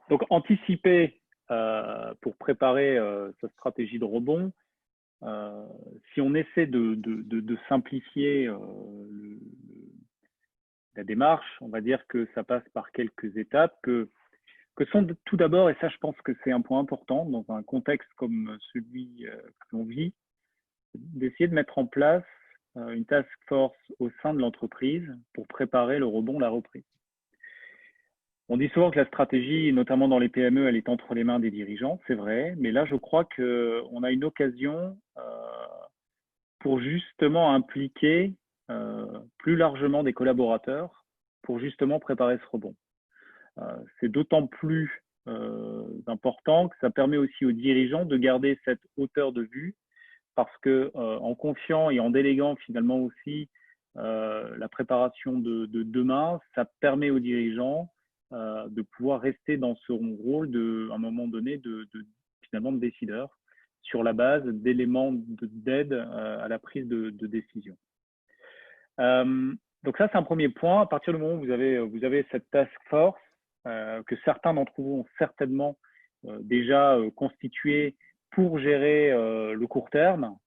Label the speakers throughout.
Speaker 1: Donc, anticiper pour préparer sa stratégie de rebond, si on essaie de simplifier la démarche, on va dire que ça passe par quelques étapes que sont tout d'abord, et ça je pense que c'est un point important dans un contexte comme celui que l'on vit, d'essayer de mettre en place une task force au sein de l'entreprise pour préparer le rebond, la reprise. On dit souvent que la stratégie, notamment dans les PME, elle est entre les mains des dirigeants, c'est vrai, mais là je crois qu'on a une occasion pour justement impliquer plus largement des collaborateurs pour justement préparer ce rebond. C'est d'autant plus important que ça permet aussi aux dirigeants de garder cette hauteur de vue parce que en confiant et en déléguant finalement aussi la préparation de demain, ça permet aux dirigeants de pouvoir rester dans ce rôle à un moment donné finalement de décideur sur la base d'éléments d'aide à la prise de décision. Donc ça, c'est un premier point. À partir du moment où vous avez cette task force, que certains d'entre vous ont certainement déjà constitué pour gérer le court terme,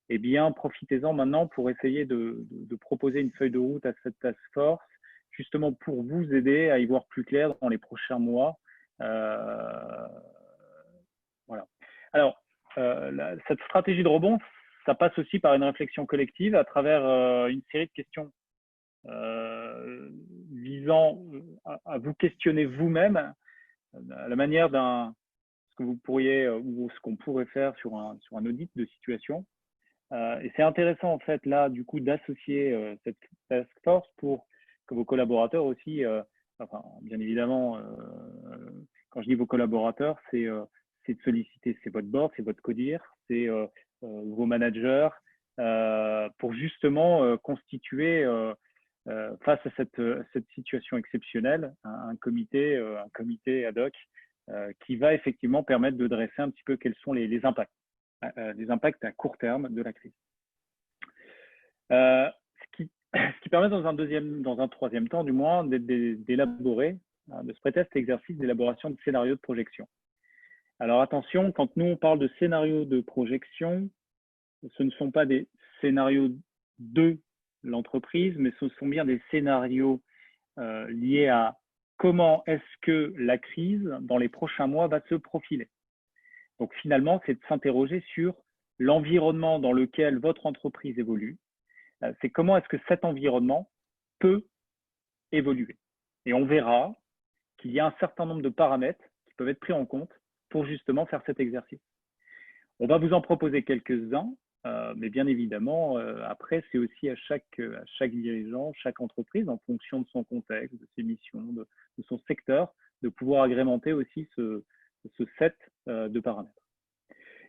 Speaker 1: eh bien, profitez-en maintenant pour essayer de proposer une feuille de route à cette task force, justement pour vous aider à y voir plus clair dans les prochains mois. Voilà. Alors, cette stratégie de rebond, ça passe aussi par une réflexion collective à travers une série de questions visant à vous questionner vous-même à la manière ce que vous pourriez ou ce qu'on pourrait faire sur un audit de situation. Et c'est intéressant en fait là du coup d'associer cette task force pour que vos collaborateurs aussi, enfin bien évidemment, quand je dis vos collaborateurs, c'est de solliciter, c'est votre board, c'est votre codir, c'est vos managers, pour justement constituer face à cette situation exceptionnelle, un comité ad hoc qui va effectivement permettre de dresser un petit peu quels sont les impacts à court terme de la crise. Ce qui permet dans un troisième temps, du moins, d'élaborer, de se prêter à cet exercice d'élaboration de scénarios de projection. Alors attention, quand nous on parle de scénarios de projection, ce ne sont pas des scénarios de l'entreprise, mais ce sont bien des scénarios liés à comment est-ce que la crise, dans les prochains mois, va se profiler. Donc finalement, c'est de s'interroger sur l'environnement dans lequel votre entreprise évolue. C'est comment est-ce que cet environnement peut évoluer. Et on verra qu'il y a un certain nombre de paramètres qui peuvent être pris en compte pour justement faire cet exercice. On va vous en proposer quelques-uns, mais bien évidemment, après, c'est aussi à chaque dirigeant, chaque entreprise, en fonction de son contexte, de ses missions, de son secteur, de pouvoir agrémenter aussi ce set de paramètres.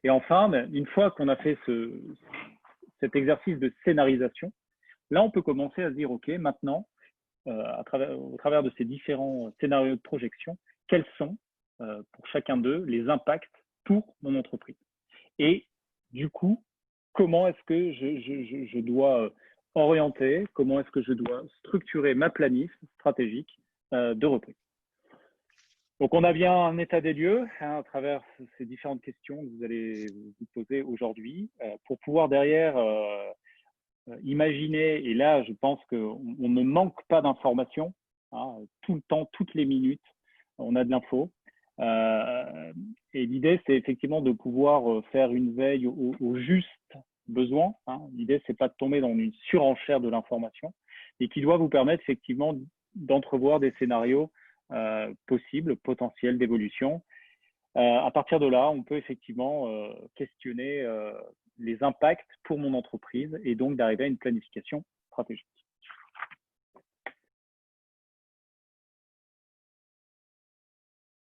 Speaker 1: Et enfin, une fois qu'on a fait cet exercice de scénarisation, là, on peut commencer à se dire, OK, maintenant, au travers de ces différents scénarios de projection, quels sont, pour chacun d'eux, les impacts pour mon entreprise. Et du coup, comment est-ce que je dois orienter, comment est-ce que je dois structurer ma planif stratégique de reprise. Donc, on a bien un état des lieux à travers ces différentes questions que vous allez vous poser aujourd'hui pour pouvoir derrière imaginer, et là, je pense qu'on ne manque pas d'informations, hein, tout le temps, toutes les minutes, on a de l'info. Et l'idée, c'est effectivement de pouvoir faire une veille au juste besoin. Hein. L'idée, c'est pas de tomber dans une surenchère de l'information et qui doit vous permettre effectivement d'entrevoir des scénarios possibles, potentiels d'évolution. À partir de là, on peut effectivement questionner les impacts pour mon entreprise et donc d'arriver à une planification stratégique.